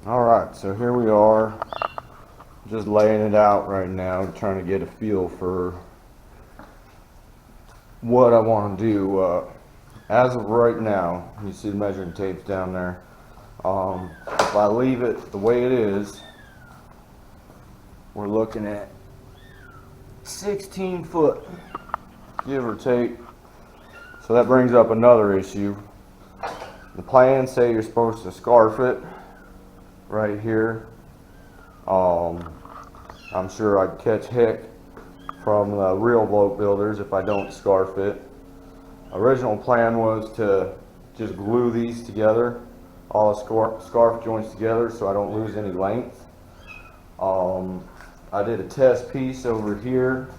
Alright, so here we are, just laying it out right now, trying to get a feel for what I want to do. As of right now, you see the measuring tapes down there. If I leave it the way it is, we're looking at 16 foot, give or take. So that brings up another issue. The plans say you're supposed to scarf it right here. I'm sure I'd catch heck from the real boat builders if I don't scarf it. Original plan was to just glue these together, all the scarf joints together, so I don't lose any length. I did a test piece over here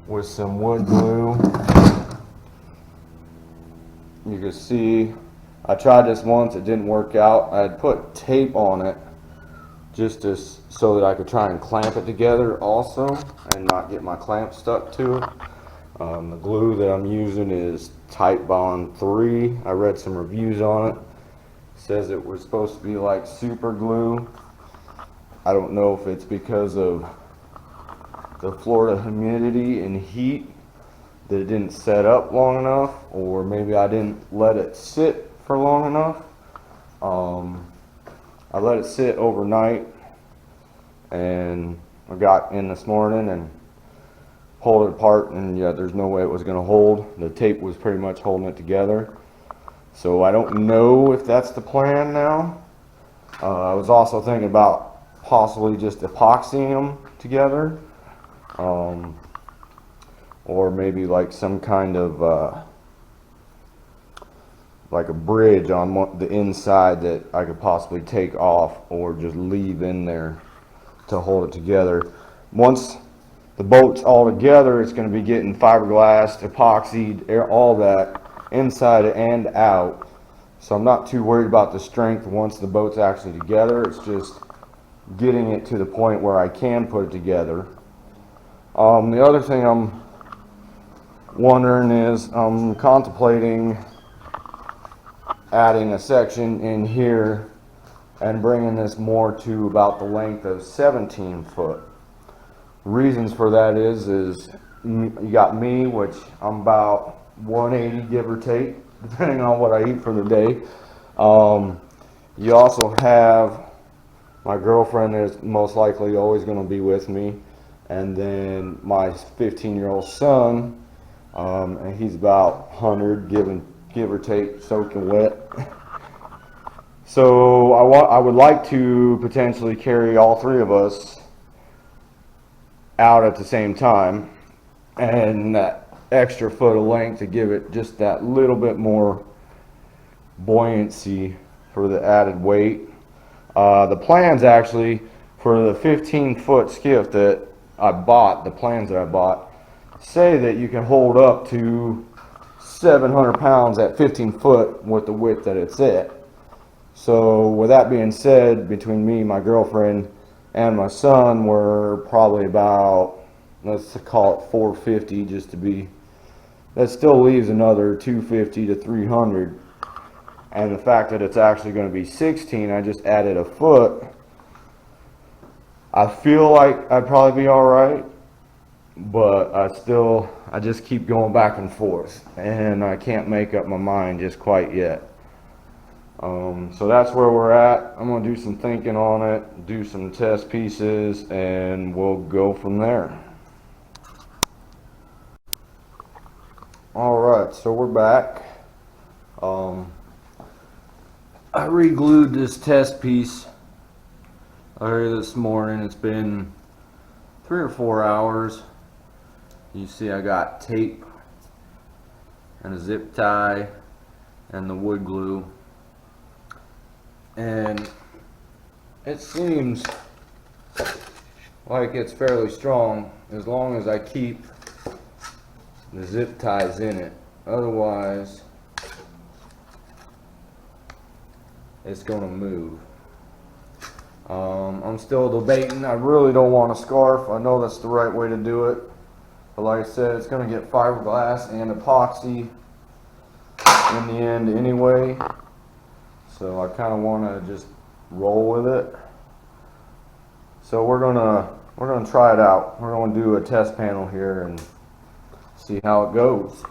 with some wood glue. You can see I tried this once, it didn't work out. I had put tape on it just so that I could try and clamp it together also and not get my clamp stuck to it. The glue that I'm using is Type Bond 3. I read some reviews on it. It says it was supposed to be like super glue. I don't know if it's because of the Florida humidity and heat that it didn't set up long enough, or maybe I didn't let it sit for long enough. I let it sit overnight, and I got in this morning and pulled it apart, and yeah, there's no way it was going to hold. The tape was pretty much holding it together. So I don't know if that's the plan now. I was also thinking about possibly just epoxying them together, or maybe like some kind of like a bridge on the inside that I could possibly take off or just leave in there to hold it together. Once the boat's all together, it's going to be getting fiberglass, epoxied, all that inside and out. So I'm not too worried about the strength once the boat's actually together. It's just getting it to the point where I can put it together. The other thing I'm wondering is I'm contemplating adding a section in here and bringing this more to about the length of 17 foot. Reasons for that is you got me, which I'm about 180 give or take, depending on what I eat for the day. You also have my girlfriend is most likely always going to be with me, and then my 15-year-old son, and he's about 100 give or take, soaking wet. So I would like to potentially carry all three of us out at the same time, and that extra foot of length to give it just that little bit more buoyancy for the added weight. The plans actually for the 15-foot skiff that I bought, the plans that I bought, say that you can hold up to 700 pounds at 15 foot with the width that it's at. So with that being said, between me, my girlfriend, and my son, we're probably about, let's call it 450, just to be, that still leaves another 250 to 300. And the fact that it's actually going to be 16, I just added a foot. I feel like I'd probably be all right, but I just keep going back and forth, and I can't make up my mind just quite yet. So that's where we're at. I'm going to do some thinking on it, do some test pieces, and we'll go from there. Alright, so we're back. I re-glued this test piece earlier this morning. It's been 3 or 4 hours. You see I got tape and a zip tie and the wood glue, and it seems like it's fairly strong as long as I keep the zip ties in it. Otherwise it's gonna move. I'm still debating. I really don't want a scarf. I know that's the right way to do it, but like I said, it's gonna get fiberglass and epoxy in the end anyway. So I kind of want to just roll with it. So we're gonna try it out. We're gonna do a test panel here and see how it goes.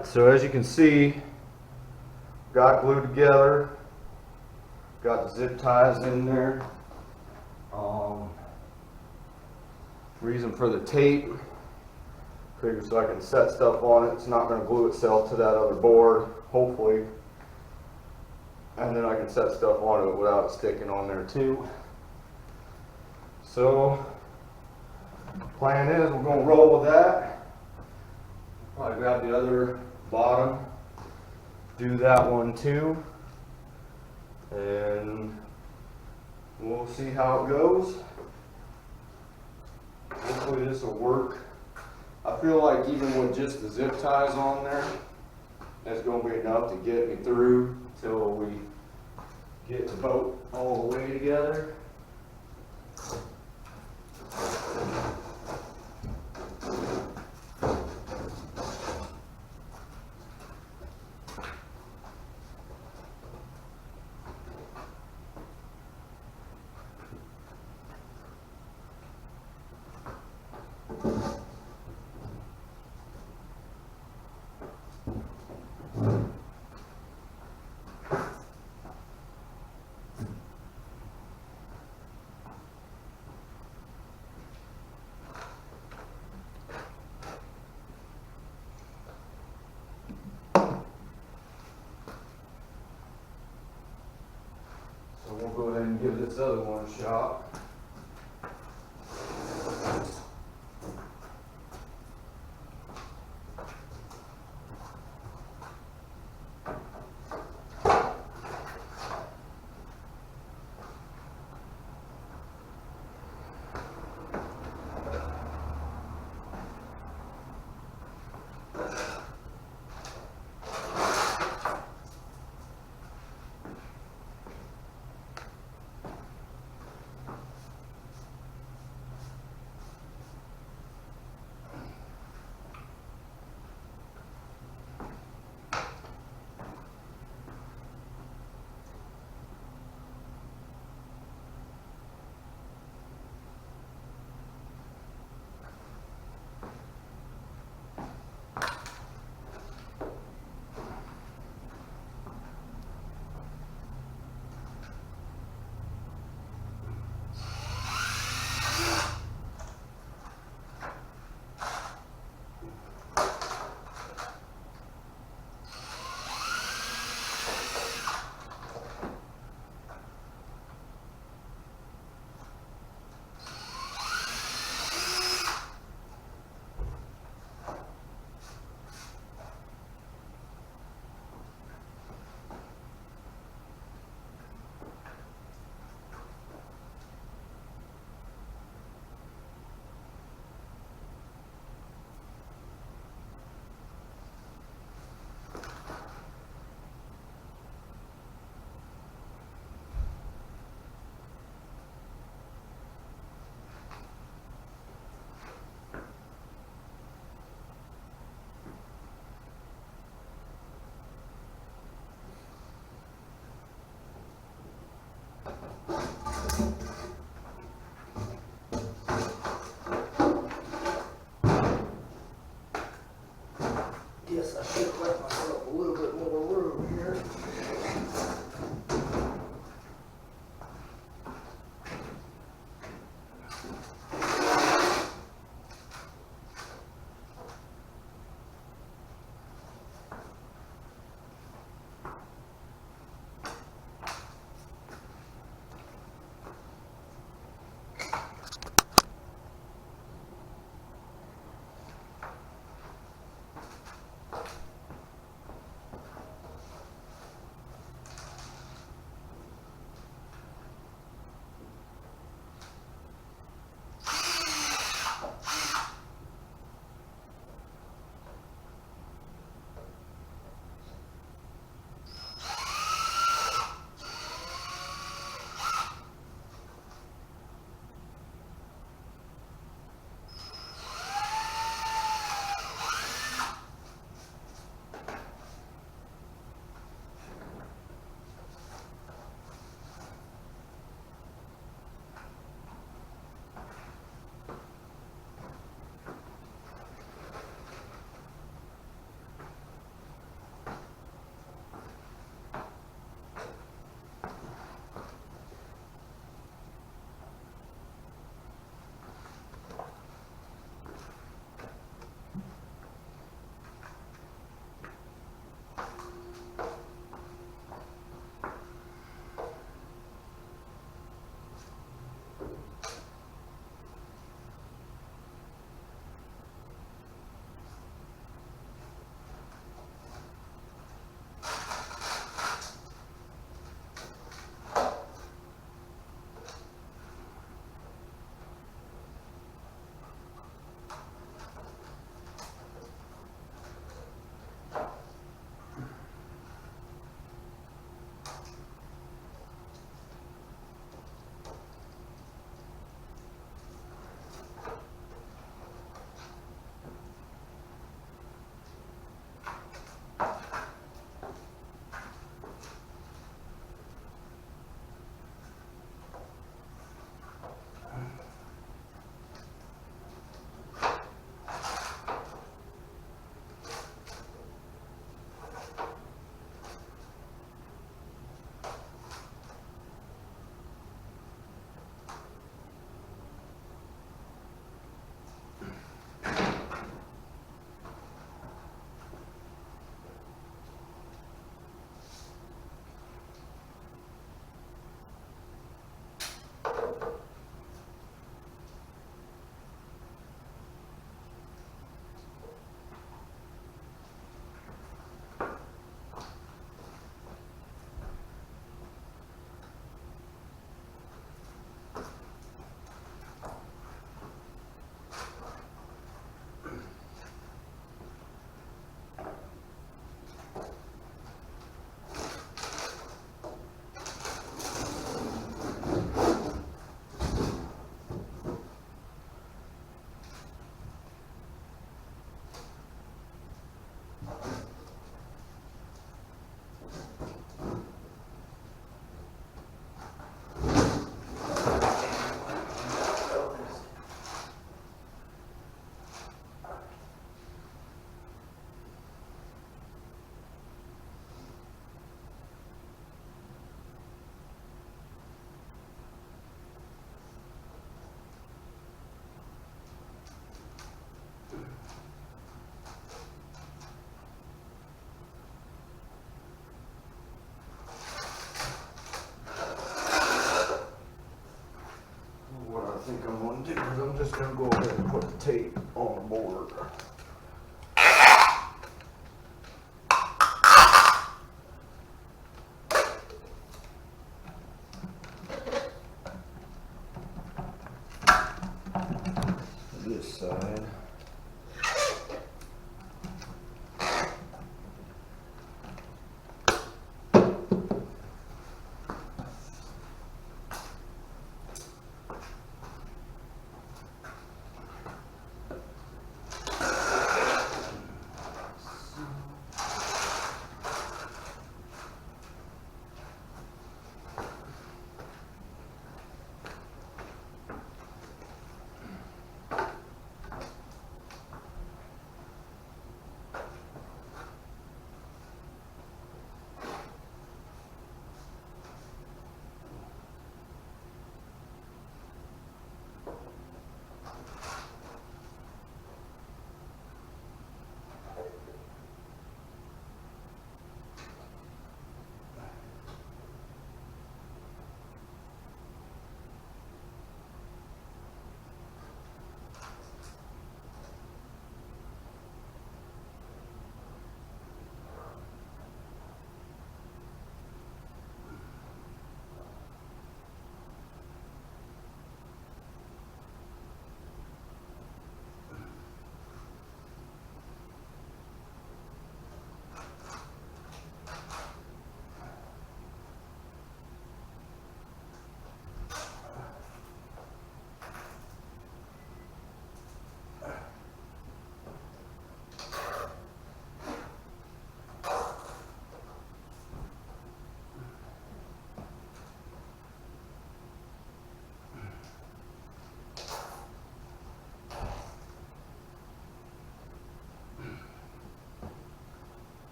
Alright, so as you can see, got glued together, got the zip ties in there. Reason for the tape, figure so I can set stuff on it. It's not going to glue itself to that other board, hopefully. And then I can set stuff on it without it sticking on there too. So, plan is we're going to roll with that. Probably grab the other bottom, do that one too, and we'll see how it goes. Hopefully this will work. I feel like even with just the zip ties on there, that's going to be enough to get me through till we get the boat all the way together. So we'll go ahead and give this other one a shot.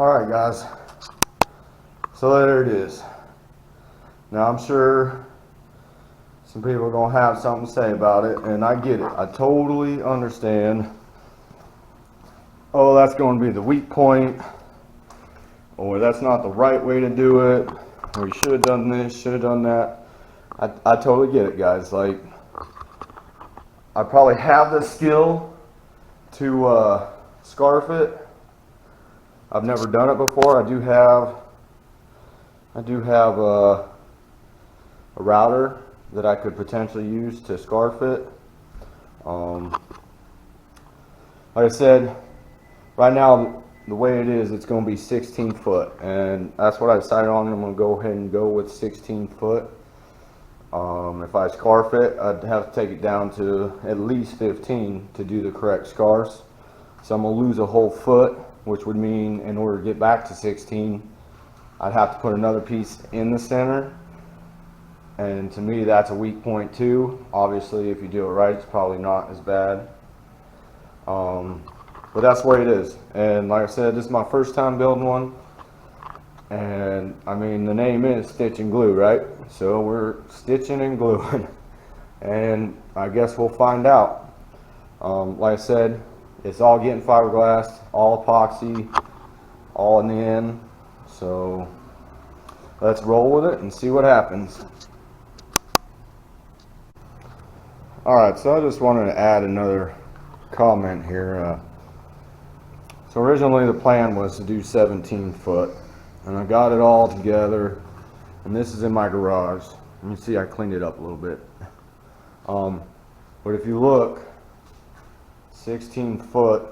Alright guys, so there it is. Now I'm sure some people are going to have something to say about it, and I get it. I totally understand. Oh, that's going to be the weak point, or that's not the right way to do it, or you should have done this, should have done that. I totally get it, guys. Like, I probably have the skill to scarf it. I've never done it before. I do have a router that I could potentially use to scarf it. Like I said, right now the way it is, it's going to be 16 foot, and that's what I decided on. I'm going to go ahead and go with 16 foot. If I scarf it, I'd have to take it down to at least 15 to do the correct scarves. So I'm going to lose a whole foot, which would mean in order to get back to 16, I'd have to put another piece in the center. And to me, that's a weak point too. Obviously, if you do it right, it's probably not as bad. But that's the way it is. And like I said, this is my first time building one. And I mean, the name is Stitch and Glue, right? So we're stitching and gluing. And I guess we'll find out. Like I said, it's all getting fiberglass, all epoxy, all in the end. So let's roll with it and see what happens. Alright, so I just wanted to add another comment here. So originally the plan was to do 17 foot, and I got it all together, and this is in my garage. You see I cleaned it up a little bit. But if you look, 16 foot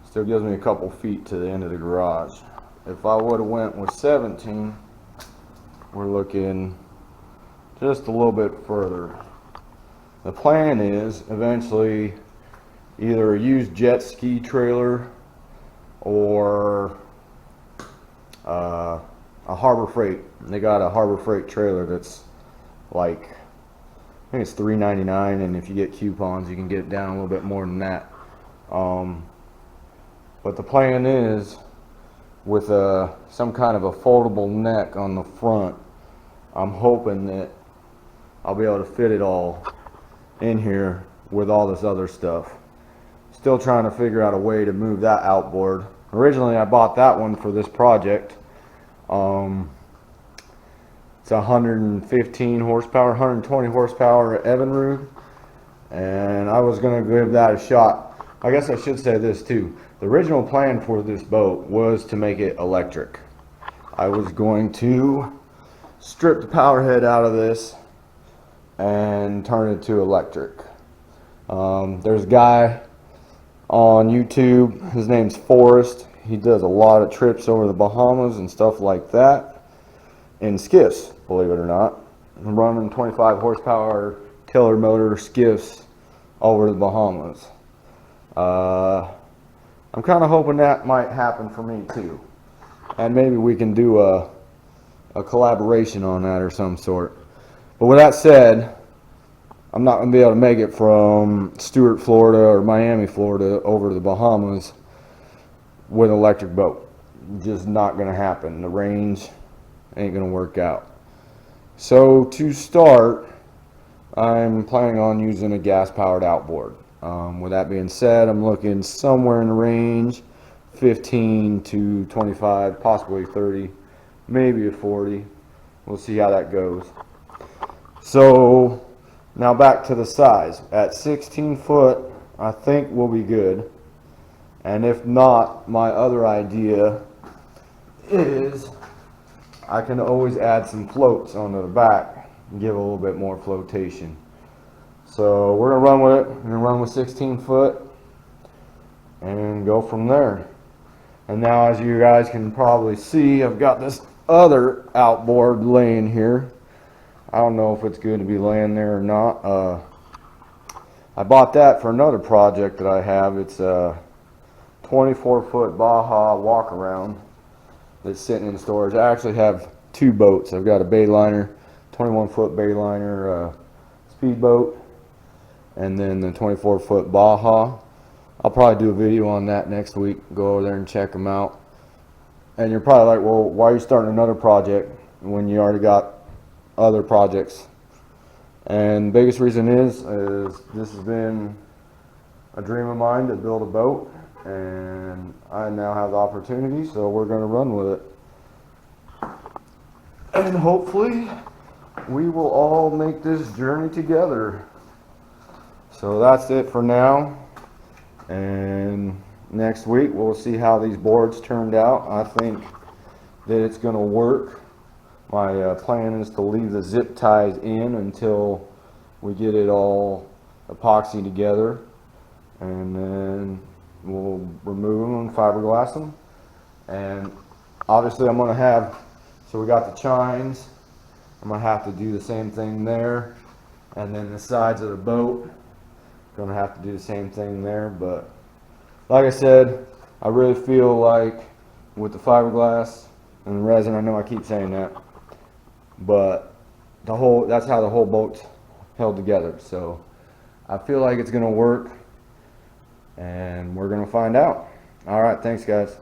still gives me a couple feet to the end of the garage. If I would have went with 17, we're looking just a little bit further. The plan is eventually either a used jet ski trailer or a Harbor Freight. They got a Harbor Freight trailer that's like, I think it's $3.99, and if you get coupons you can get it down a little bit more than that. But the plan is with some kind of a foldable neck on the front. I'm hoping that I'll be able to fit it all in here with all this other stuff. Still trying to figure out a way to move that outboard. Originally I bought that one for this project. It's 115 horsepower, 120 horsepower Evinrude, and I was going to give that a shot. I guess I should say this too. The original plan for this boat was to make it electric. I was going to strip the power head out of this and turn it to electric. There's a guy on YouTube, his name's Forrest. He does a lot of trips over the Bahamas and stuff like that in skiffs, believe it or not. I'm running 25 horsepower tiller motor skiffs over the Bahamas. I'm kind of hoping that might happen for me too, and maybe we can do a collaboration on that or some sort. But with that said, I'm not going to be able to make it from Stuart, Florida or Miami, Florida over to the Bahamas with an electric boat. Just not going to happen. The range ain't going to work out. So to start, I'm planning on using a gas powered outboard. With that being said, I'm looking somewhere in the range 15 to 25, possibly 30, maybe a 40. We'll see how that goes. So now back to the size. At 16 foot, I think we'll be good. And if not, my other idea is I can always add some floats onto the back and give a little bit more flotation. So we're going to run with it. We're going to run with 16 foot and go from there. And now, as you guys can probably see, I've got this other outboard laying here. I don't know if it's good to be laying there or not. I bought that for another project that I have. It's a 24-foot Baja walk around that's sitting in storage. I actually have two boats. I've got a Bayliner, 21-foot Bayliner speedboat, and then the 24-foot Baja. I'll probably do a video on that next week. Go over there and check them out. And you're probably like, well, why are you starting another project when you already got other projects? And the biggest reason is this has been a dream of mine to build a boat, and I now have the opportunity, so we're going to run with it. And hopefully we will all make this journey together. So that's it for now, and next week we'll see how these boards turned out. I think that it's going to work. My plan is to leave the zip ties in until we get it all epoxy together, and then we'll remove them and fiberglass them. And obviously I'm going to have, so we got the chines, I'm going to have to do the same thing there, and then the sides of the boat, going to have to do the same thing there. But like I said, I really feel like with the fiberglass and the resin, I know I keep saying that, but that's how the whole boat's held together. So I feel like it's going to work, and we're going to find out. All right, thanks guys.